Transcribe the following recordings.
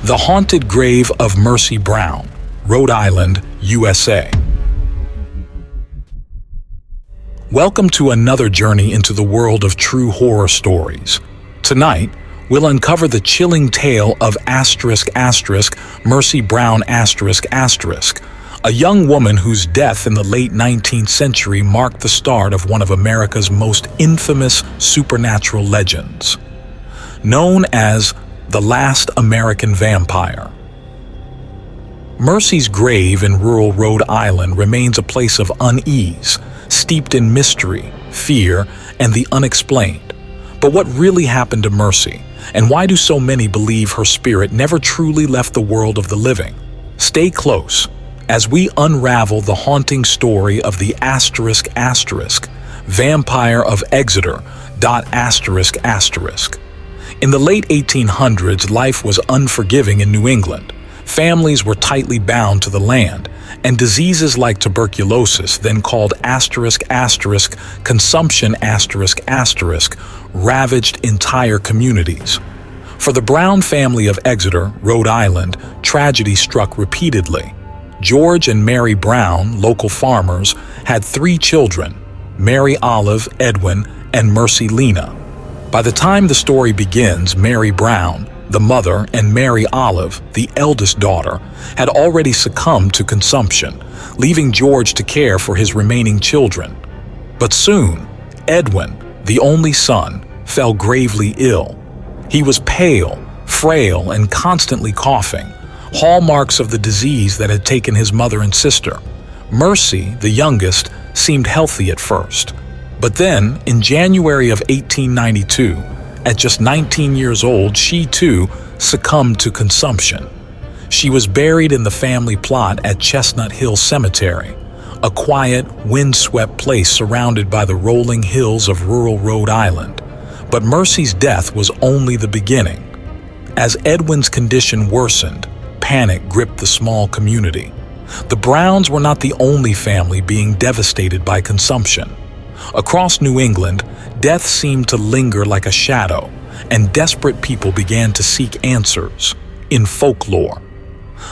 The Haunted Grave of Mercy Brown, Rhode Island, USA. Welcome to another journey into the world of true horror stories. Tonight, we'll uncover the chilling tale of Mercy Brown a young woman whose death in the late 19th century marked the start of one of America's most infamous supernatural legends. Known as the Last American Vampire. Mercy's grave in rural Rhode Island remains a place of unease, steeped in mystery, fear, and the unexplained. But what really happened to Mercy, and why do so many believe her spirit never truly left the world of the living? Stay close as we unravel the haunting story of the Vampire of Exeter. In the late 1800s, life was unforgiving in New England. Families were tightly bound to the land, and diseases like tuberculosis, then called consumption ravaged entire communities. For the Brown family of Exeter, Rhode Island, tragedy struck repeatedly. George and Mary Brown, local farmers, had 3 children: Mary Olive, Edwin, and Mercy Lena. By the time the story begins, Mary Brown, the mother, and Mary Olive, the eldest daughter, had already succumbed to consumption, leaving George to care for his remaining children. But soon, Edwin, the only son, fell gravely ill. He was pale, frail, and constantly coughing, hallmarks of the disease that had taken his mother and sister. Mercy, the youngest, seemed healthy at first. But then, in January of 1892, at just 19 years old, she too succumbed to consumption. She was buried in the family plot at Chestnut Hill Cemetery, a quiet, windswept place surrounded by the rolling hills of rural Rhode Island. But Mercy's death was only the beginning. As Edwin's condition worsened, panic gripped the small community. The Browns were not the only family being devastated by consumption. Across New England, death seemed to linger like a shadow, and desperate people began to seek answers in folklore.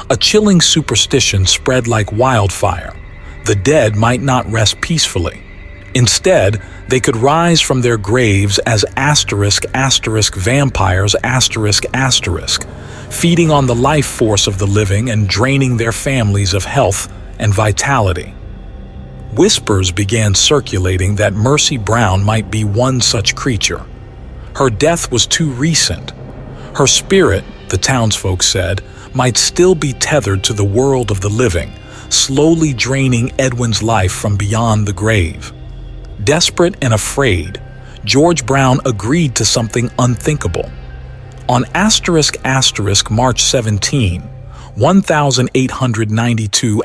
A chilling superstition spread like wildfire. The dead might not rest peacefully. Instead, they could rise from their graves as vampires, feeding on the life force of the living and draining their families of health and vitality. Whispers began circulating that Mercy Brown might be one such creature. Her death was too recent. Her spirit, the townsfolk said, might still be tethered to the world of the living, slowly draining Edwin's life from beyond the grave. Desperate and afraid, George Brown agreed to something unthinkable. On March 17, 1892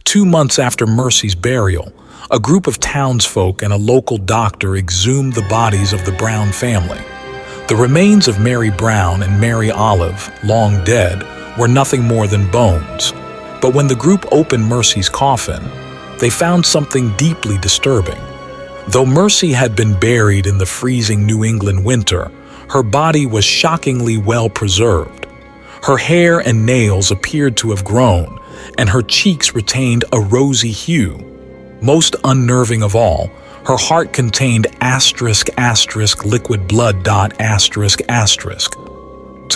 2 months after Mercy's burial, a group of townsfolk and a local doctor exhumed the bodies of the Brown family. The remains of Mary Brown and Mary Olive, long dead, were nothing more than bones. But when the group opened Mercy's coffin, they found something deeply disturbing. Though Mercy had been buried in the freezing New England winter, her body was shockingly well preserved. Her hair and nails appeared to have grown, and her cheeks retained a rosy hue. Most unnerving of all, her heart contained liquid blood. To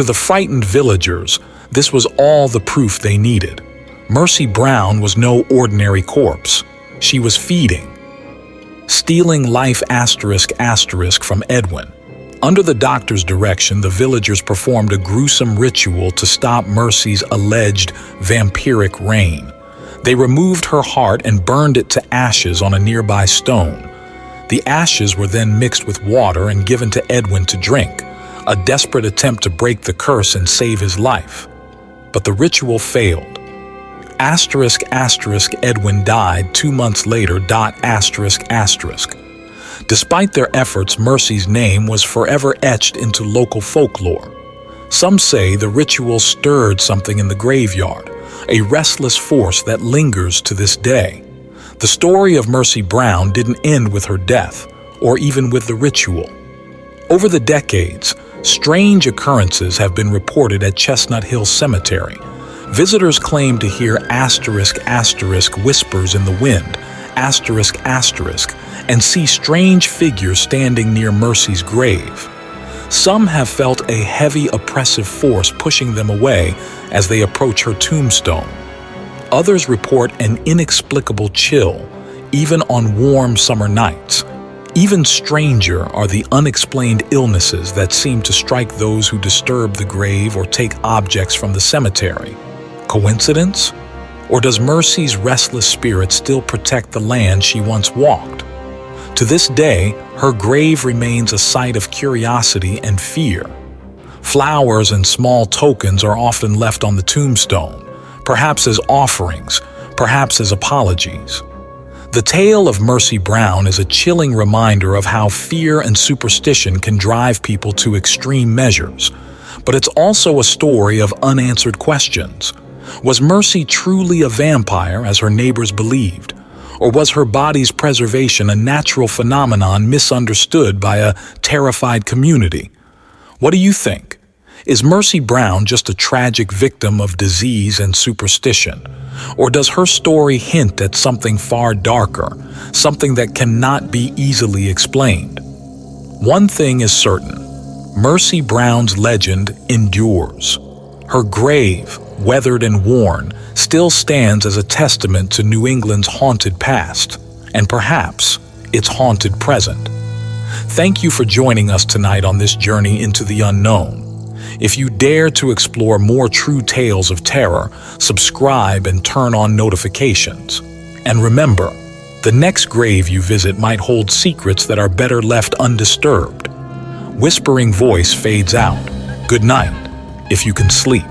the frightened villagers, this was all the proof they needed. Mercy Brown was no ordinary corpse. She was feeding, stealing life from Edwin. Under the doctor's direction, the villagers performed a gruesome ritual to stop Mercy's alleged vampiric reign. They removed her heart and burned it to ashes on a nearby stone. The ashes were then mixed with water and given to Edwin to drink, a desperate attempt to break the curse and save his life. But the ritual failed. Edwin died 2 months later. Despite their efforts, Mercy's name was forever etched into local folklore. Some say the ritual stirred something in the graveyard, a restless force that lingers to this day. The story of Mercy Brown didn't end with her death, or even with the ritual. Over the decades, Strange occurrences have been reported at Chestnut Hill Cemetery. Visitors claim to hear *** whispers in the wind, ***, and see strange figures standing near Mercy's grave. Some have felt a heavy oppressive force pushing them away as they approach her tombstone. Others report an inexplicable chill, even on warm summer nights. Even stranger are the unexplained illnesses that seem to strike those who disturb the grave or take objects from the cemetery. Coincidence? Or does Mercy's restless spirit still protect the land she once walked? To this day, her grave remains a site of curiosity and fear. Flowers and small tokens are often left on the tombstone, perhaps as offerings, perhaps as apologies. The tale of Mercy Brown is a chilling reminder of how fear and superstition can drive people to extreme measures. But it's also a story of unanswered questions. Was Mercy truly a vampire, as her neighbors believed? Or was her body's preservation a natural phenomenon misunderstood by a terrified community? What do you think? Is Mercy Brown just a tragic victim of disease and superstition? Or does her story hint at something far darker, something that cannot be easily explained? One thing is certain: Mercy Brown's legend endures. Her grave, weathered and worn, still stands as a testament to New England's haunted past, and perhaps its haunted present. Thank you for joining us tonight on this journey into the unknown. If you dare to explore more true tales of terror, subscribe and turn on notifications. And remember, the next grave you visit might hold secrets that are better left undisturbed. Whispering voice fades out. Good night, if you can sleep.